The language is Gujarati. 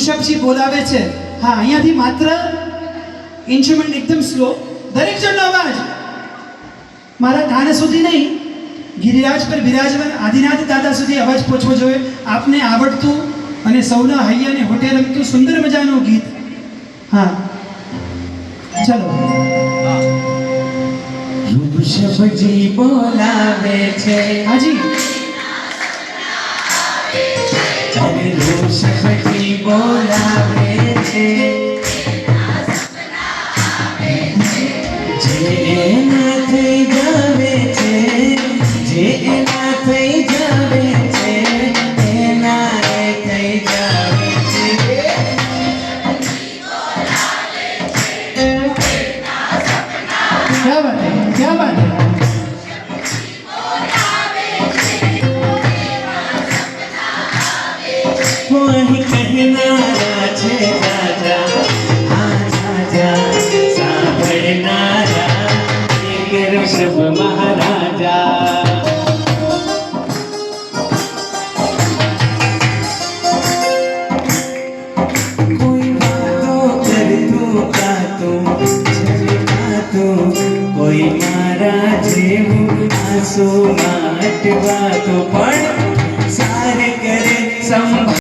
ઋષભજી બોલાવે છે. હા, અહીંયાથી માત્ર ઇન્સ્ટ્રુમેન્ટ એકદમ સ્લો, દરેક જણનો અવાજ મારા કાન સુધી નહીં, ગિરિરાજ પર બિરાજમાન આદિનાથ દાદા સુધી અવાજ પહોંચવો જોઈએ. આપને આવડતું અને સૌના હૈયાને હોટે રમતું સુંદર મજાનું ગીત. હા, ચલો. ઋષભજી બોલાવે છે. હાજી. અરે ઋષભજી બોલાવે છે. જે એના થઈ જાવે છે, જે એના થઈ જાવે છે, એના એ થઈ જાવે છે. ક્યા બાત હૈ, ક્યા બાત હૈ. वही कहनारा छे राजा, आजा सांभळनारा एक ऋषभ महाराजा. કોઈ વાતો કરતું ગાતું છલકાતું, કોઈ મારા જેવું આંસુ માટવાતો પણ